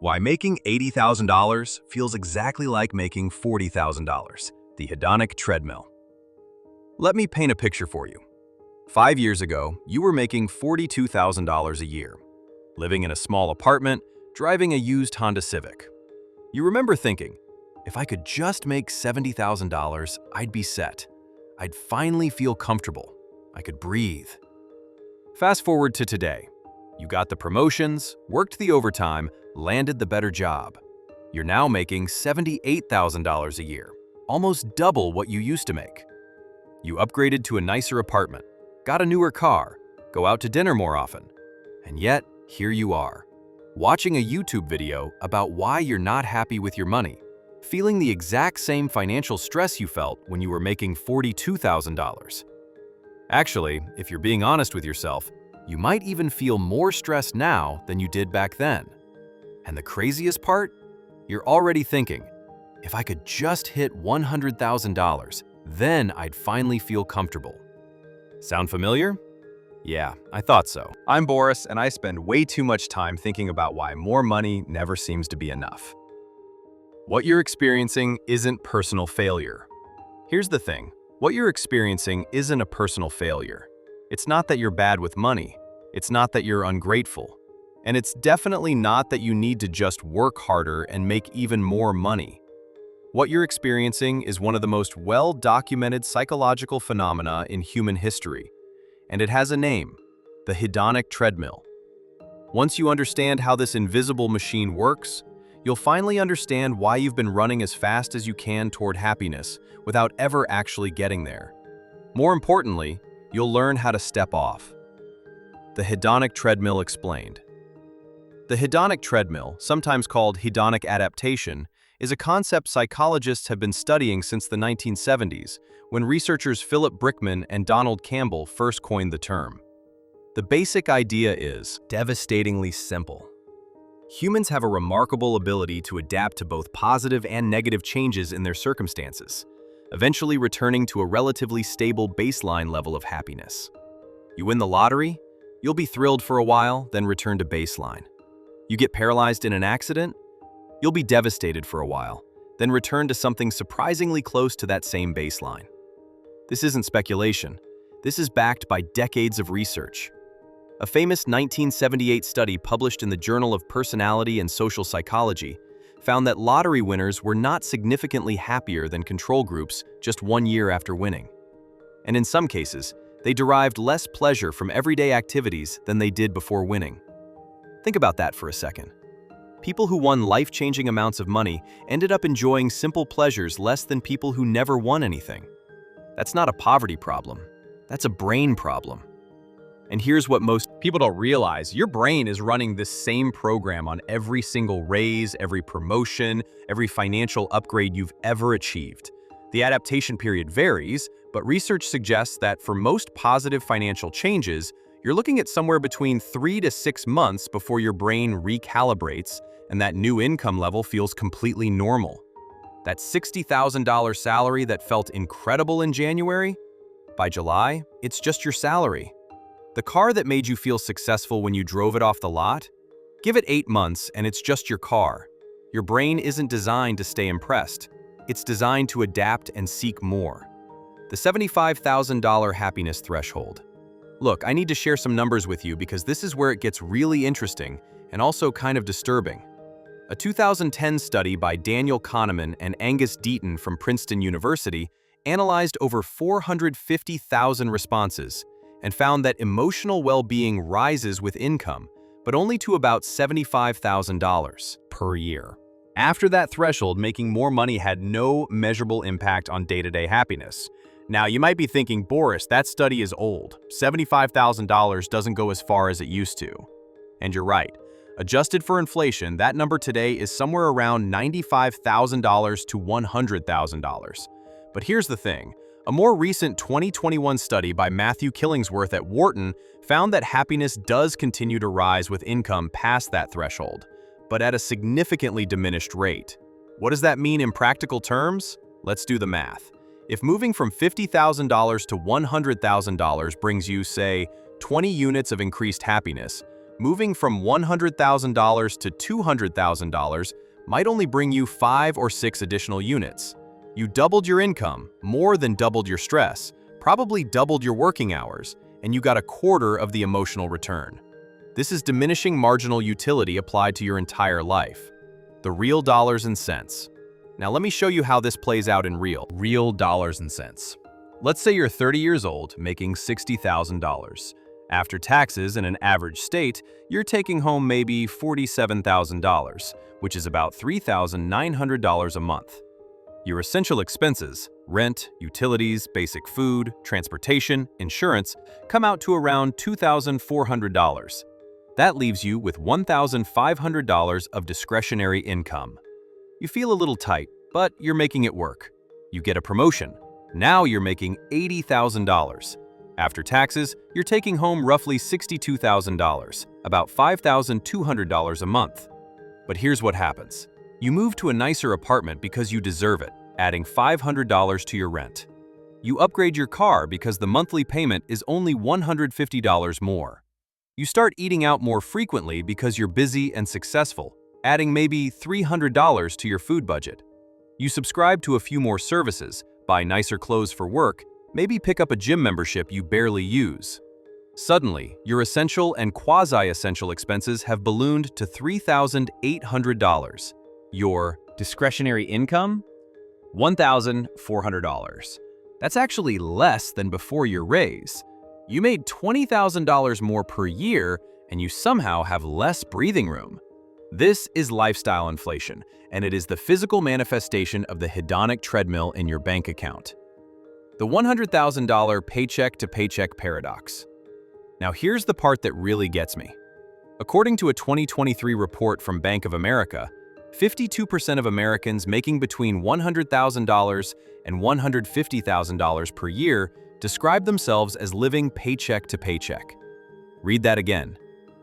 Why making $80,000 feels exactly like making $40,000. The Hedonic Treadmill. Let me paint a picture for you. 5 years ago, you were making $42,000 a year, living in a small apartment, driving a used Honda Civic. You remember thinking, if I could just make $70,000, I'd be set. I'd finally feel comfortable. I could breathe. Fast forward to today. You got the promotions, worked the overtime, landed the better job. You're now making $78,000 a year, almost double what you used to make. You upgraded to a nicer apartment, got a newer car, go out to dinner more often. And yet, here you are, watching a YouTube video about why you're not happy with your money, feeling the exact same financial stress you felt when you were making $42,000. Actually, if you're being honest with yourself, you might even feel more stressed now than you did back then. And the craziest part? You're already thinking, if I could just hit $100,000, then I'd finally feel comfortable. Sound familiar? Yeah, I thought so. I'm Boris, and I spend way too much time thinking about why more money never seems to be enough. What you're experiencing isn't personal failure. Here's the thing. What you're experiencing isn't a personal failure. It's not that you're bad with money. It's not that you're ungrateful. And it's definitely not that you need to just work harder and make even more money. What you're experiencing is one of the most well-documented psychological phenomena in human history. And it has a name, the Hedonic Treadmill. Once you understand how this invisible machine works, you'll finally understand why you've been running as fast as you can toward happiness without ever actually getting there. More importantly, you'll learn how to step off. The Hedonic Treadmill explained. The hedonic treadmill, sometimes called hedonic adaptation, is a concept psychologists have been studying since the 1970s, when researchers Philip Brickman and Donald Campbell first coined the term. The basic idea is devastatingly simple. Humans have a remarkable ability to adapt to both positive and negative changes in their circumstances, eventually returning to a relatively stable baseline level of happiness. You win the lottery, you'll be thrilled for a while, then return to baseline. You get paralyzed in an accident, you'll be devastated for a while, then return to something surprisingly close to that same baseline. This isn't speculation. This is backed by decades of research. A famous 1978 study published in the Journal of Personality and Social Psychology found that lottery winners were not significantly happier than control groups just 1 year after winning. And in some cases, they derived less pleasure from everyday activities than they did before winning. Think about that for a second. People who won life-changing amounts of money ended up enjoying simple pleasures less than people who never won anything. That's not a poverty problem. That's a brain problem. And here's what most people don't realize. Your brain is running this same program on every single raise, every promotion, every financial upgrade you've ever achieved. The adaptation period varies, but research suggests that for most positive financial changes, you're looking at somewhere between 3 to 6 months before your brain recalibrates and that new income level feels completely normal. That $60,000 salary that felt incredible in January, by July, it's just your salary. The car that made you feel successful when you drove it off the lot? Give it 8 months and it's just your car. Your brain isn't designed to stay impressed. It's designed to adapt and seek more. The $75,000 happiness threshold. Look, I need to share some numbers with you because this is where it gets really interesting and also kind of disturbing. A 2010 study by Daniel Kahneman and Angus Deaton from Princeton University analyzed over 450,000 responses and found that emotional well-being rises with income, but only to about $75,000 per year. After that threshold, making more money had no measurable impact on day-to-day happiness. Now, you might be thinking, Boris, that study is old. $75,000 doesn't go as far as it used to. And you're right. Adjusted for inflation, that number today is somewhere around $95,000 to $100,000. But here's the thing. A more recent 2021 study by Matthew Killingsworth at Wharton found that happiness does continue to rise with income past that threshold, but at a significantly diminished rate. What does that mean in practical terms? Let's do the math. If moving from $50,000 to $100,000 brings you, say, 20 units of increased happiness, Moving from $100,000 to $200,000 might only bring you 5 or 6 additional units. You doubled your income, more than doubled your stress, probably doubled your working hours, and you got a quarter of the emotional return. This is diminishing marginal utility applied to your entire life. The real dollars and cents. Now let me show you how this plays out in real dollars and cents. Let's say you're 30 years old, making $60,000. After taxes in an average state, you're taking home maybe $47,000, which is about $3,900 a month. Your essential expenses, rent, utilities, basic food, transportation, insurance, come out to around $2,400. That leaves you with $1,500 of discretionary income. You feel a little tight, but you're making it work. You get a promotion. Now you're making $80,000. After taxes, you're taking home roughly $62,000, about $5,200 a month. But here's what happens. You move to a nicer apartment because you deserve it, adding $500 to your rent. You upgrade your car because the monthly payment is only $150 more. You start eating out more frequently because you're busy and successful, adding maybe $300 to your food budget. You subscribe to a few more services, buy nicer clothes for work, maybe pick up a gym membership you barely use. Suddenly, your essential and quasi-essential expenses have ballooned to $3,800. Your discretionary income? $1,400. That's actually less than before your raise. You made $20,000 more per year, and you somehow have less breathing room. This is lifestyle inflation, and it is the physical manifestation of the hedonic treadmill in your bank account. The $100,000 paycheck-to-paycheck paradox. Now here's the part that really gets me. According to a 2023 report from Bank of America, 52% of Americans making between $100,000 and $150,000 per year describe themselves as living paycheck to paycheck. Read that again.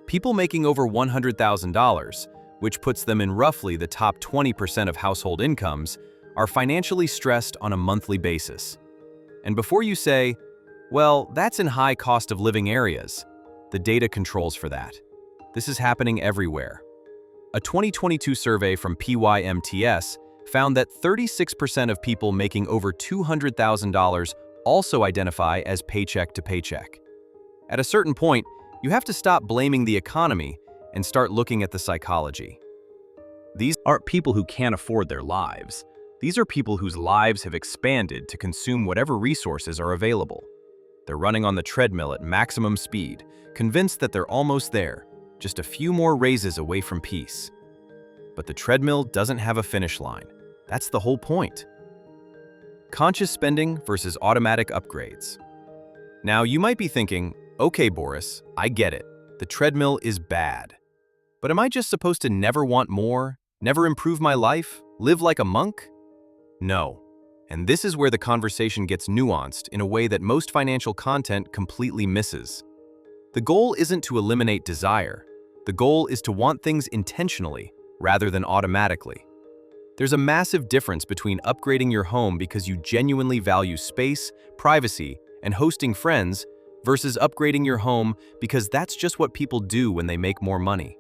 People making over $100,000, which puts them in roughly the top 20% of household incomes, are financially stressed on a monthly basis. And before you say, well, that's in high cost of living areas, the data controls for that. This is happening everywhere. A 2022 survey from PYMTS found that 36% of people making over $200,000 also identify as paycheck to paycheck. At a certain point, you have to stop blaming the economy and start looking at the psychology. These aren't people who can't afford their lives. These are people whose lives have expanded to consume whatever resources are available. They're running on the treadmill at maximum speed, convinced that they're almost there, just a few more raises away from peace. But the treadmill doesn't have a finish line. That's the whole point. Conscious spending versus automatic upgrades. Now, you might be thinking, okay, Boris, I get it. The treadmill is bad. But am I just supposed to never want more, never improve my life, live like a monk? No. And this is where the conversation gets nuanced in a way that most financial content completely misses. The goal isn't to eliminate desire. The goal is to want things intentionally rather than automatically. There's a massive difference between upgrading your home because you genuinely value space, privacy, and hosting friends versus upgrading your home because that's just what people do when they make more money.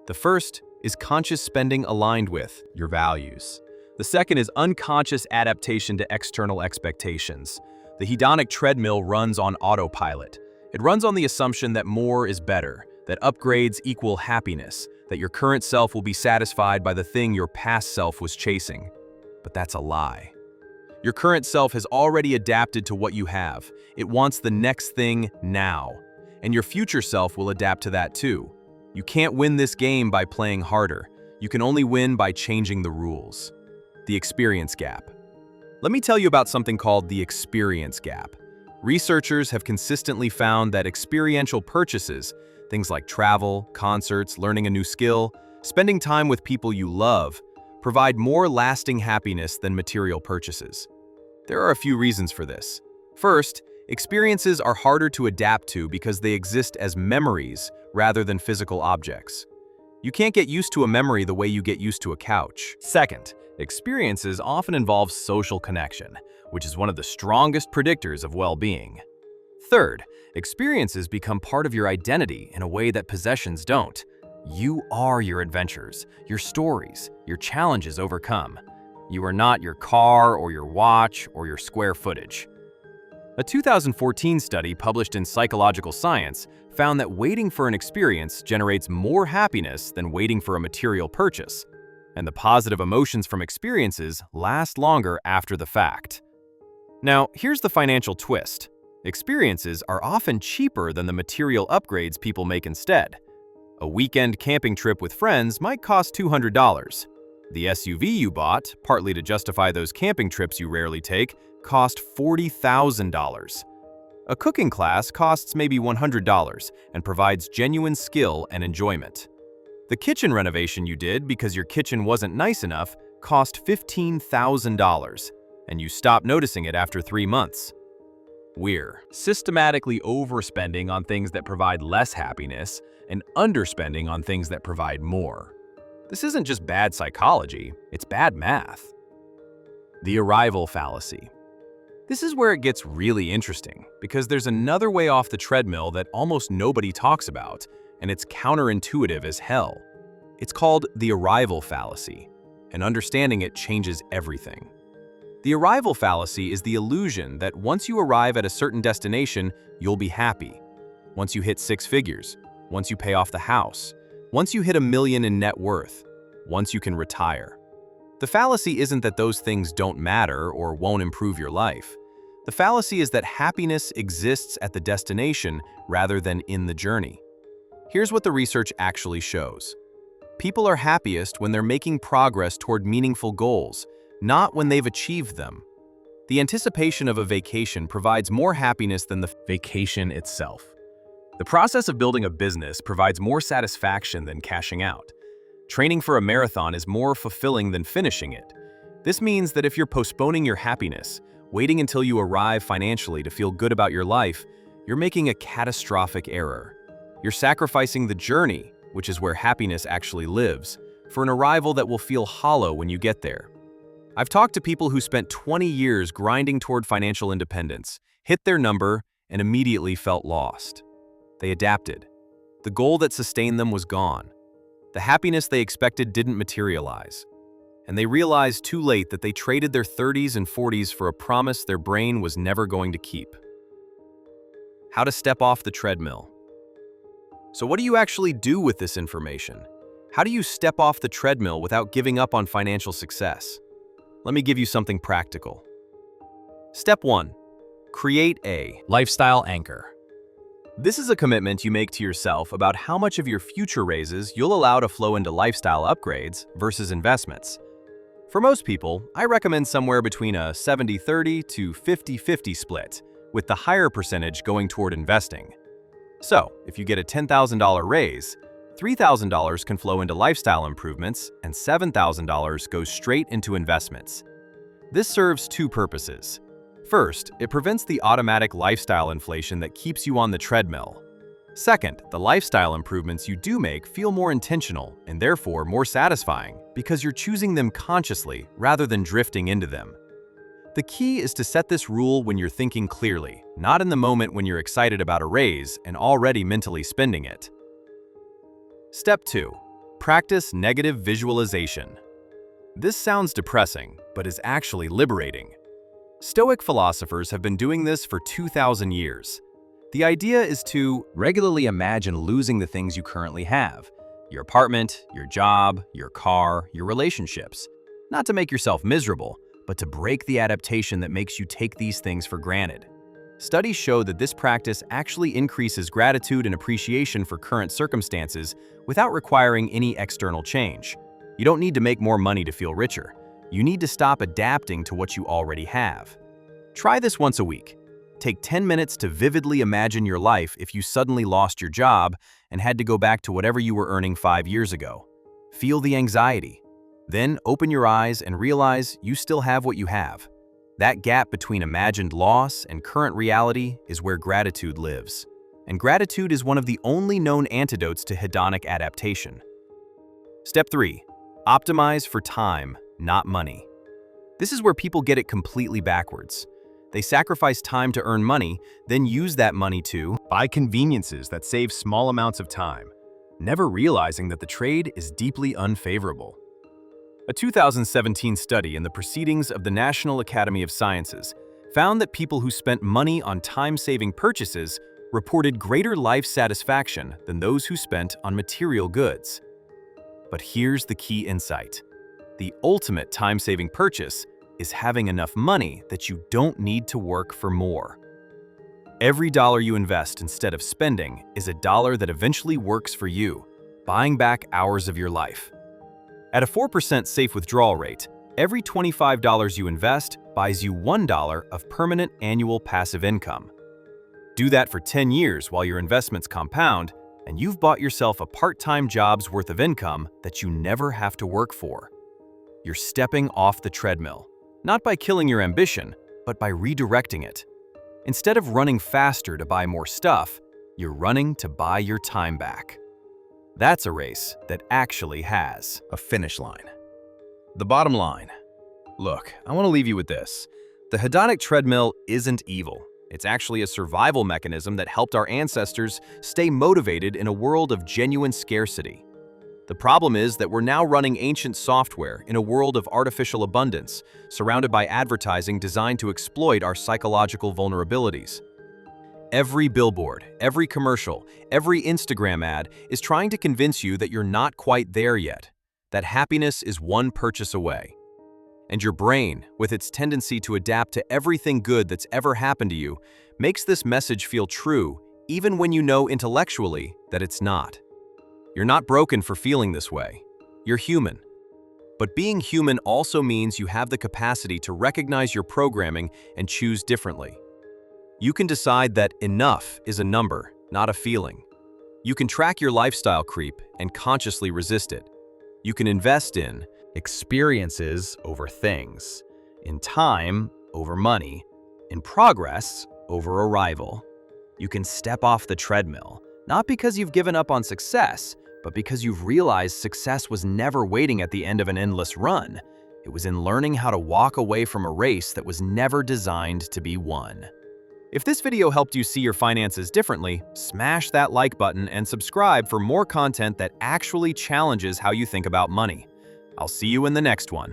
The first is conscious spending aligned with your values. The second is unconscious adaptation to external expectations. The hedonic treadmill runs on autopilot. It runs on the assumption that more is better, that upgrades equal happiness, that your current self will be satisfied by the thing your past self was chasing. But that's a lie. Your current self has already adapted to what you have. It wants the next thing now. And your future self will adapt to that too. You can't win this game by playing harder. You can only win by changing the rules. The experience gap. Let me tell you about something called the experience gap. Researchers have consistently found that experiential purchases, things like travel, concerts, learning a new skill, spending time with people you love, provide more lasting happiness than material purchases. There are a few reasons for this. First, experiences are harder to adapt to because they exist as memories rather than physical objects. You can't get used to a memory the way you get used to a couch. Second, experiences often involve social connection, which is one of the strongest predictors of well-being. Third, experiences become part of your identity in a way that possessions don't. You are your adventures, your stories, your challenges overcome. You are not your car or your watch or your square footage. A 2014 study published in Psychological Science found that waiting for an experience generates more happiness than waiting for a material purchase, and the positive emotions from experiences last longer after the fact. Now, here's the financial twist. Experiences are often cheaper than the material upgrades people make instead. A weekend camping trip with friends might cost $200. The SUV you bought, partly to justify those camping trips you rarely take, cost $40,000. A cooking class costs maybe $100 and provides genuine skill and enjoyment. The kitchen renovation you did because your kitchen wasn't nice enough cost $15,000, and you stopped noticing it after 3 months. We're systematically overspending on things that provide less happiness and underspending on things that provide more. This isn't just bad psychology, it's bad math. The arrival fallacy. This is where it gets really interesting, because there's another way off the treadmill that almost nobody talks about, and it's counterintuitive as hell. It's called the arrival fallacy, and understanding it changes everything. The arrival fallacy is the illusion that once you arrive at a certain destination, you'll be happy. Once you hit 6 figures, once you pay off the house, once you hit $1 million in net worth, once you can retire. The fallacy isn't that those things don't matter or won't improve your life. The fallacy is that happiness exists at the destination rather than in the journey. Here's what the research actually shows. People are happiest when they're making progress toward meaningful goals, not when they've achieved them. The anticipation of a vacation provides more happiness than the vacation itself. The process of building a business provides more satisfaction than cashing out. Training for a marathon is more fulfilling than finishing it. This means that if you're postponing your happiness, waiting until you arrive financially to feel good about your life, you're making a catastrophic error. You're sacrificing the journey, which is where happiness actually lives, for an arrival that will feel hollow when you get there. I've talked to people who spent 20 years grinding toward financial independence, hit their number, and immediately felt lost. They adapted. The goal that sustained them was gone. The happiness they expected didn't materialize. And they realized too late that they traded their 30s and 40s for a promise their brain was never going to keep. How to step off the treadmill. So what do you actually do with this information? How do you step off the treadmill without giving up on financial success? Let me give you something practical. Step 1. Create a lifestyle anchor. This is a commitment you make to yourself about how much of your future raises you'll allow to flow into lifestyle upgrades versus investments. For most people, I recommend somewhere between a 70-30 to 50-50 split, with the higher percentage going toward investing. So, if you get a $10,000 raise, $3,000 can flow into lifestyle improvements and $7,000 goes straight into investments. This serves 2 purposes. First, it prevents the automatic lifestyle inflation that keeps you on the treadmill. Second, the lifestyle improvements you do make feel more intentional and therefore more satisfying because you're choosing them consciously rather than drifting into them. The key is to set this rule when you're thinking clearly, not in the moment when you're excited about a raise and already mentally spending it. Step 2. Practice negative visualization. This sounds depressing, but is actually liberating. Stoic philosophers have been doing this for 2,000 years. The idea is to regularly imagine losing the things you currently have: your apartment, your job, your car, your relationships. Not to make yourself miserable, but to break the adaptation that makes you take these things for granted. Studies show that this practice actually increases gratitude and appreciation for current circumstances without requiring any external change. You don't need to make more money to feel richer. You need to stop adapting to what you already have. Try this once a week. Take 10 minutes to vividly imagine your life if you suddenly lost your job and had to go back to whatever you were earning 5 years ago. Feel the anxiety. Then open your eyes and realize you still have what you have. That gap between imagined loss and current reality is where gratitude lives. And gratitude is one of the only known antidotes to hedonic adaptation. Step 3. Optimize for time, not money. This is where people get it completely backwards. They sacrifice time to earn money, then use that money to buy conveniences that save small amounts of time, never realizing that the trade is deeply unfavorable. A 2017 study in the Proceedings of the National Academy of Sciences found that people who spent money on time-saving purchases reported greater life satisfaction than those who spent on material goods. But here's the key insight. The ultimate time-saving purchase is having enough money that you don't need to work for more. Every dollar you invest instead of spending is a dollar that eventually works for you, buying back hours of your life. At a 4% safe withdrawal rate, every $25 you invest buys you $1 of permanent annual passive income. Do that for 10 years while your investments compound, and you've bought yourself a part-time job's worth of income that you never have to work for. You're stepping off the treadmill, not by killing your ambition, but by redirecting it. Instead of running faster to buy more stuff, you're running to buy your time back. That's a race that actually has a finish line. The bottom line. Look, I want to leave you with this. The hedonic treadmill isn't evil. It's actually a survival mechanism that helped our ancestors stay motivated in a world of genuine scarcity. The problem is that we're now running ancient software in a world of artificial abundance, surrounded by advertising designed to exploit our psychological vulnerabilities. Every billboard, every commercial, every Instagram ad is trying to convince you that you're not quite there yet, that happiness is one purchase away. And your brain, with its tendency to adapt to everything good that's ever happened to you, makes this message feel true even when you know intellectually that it's not. You're not broken for feeling this way. You're human. But being human also means you have the capacity to recognize your programming and choose differently. You can decide that enough is a number, not a feeling. You can track your lifestyle creep and consciously resist it. You can invest in experiences over things, in time over money, in progress over arrival. You can step off the treadmill, not because you've given up on success, but because you've realized success was never waiting at the end of an endless run. It was in learning how to walk away from a race that was never designed to be won. If this video helped you see your finances differently, smash that like button and subscribe for more content that actually challenges how you think about money. I'll see you in the next one.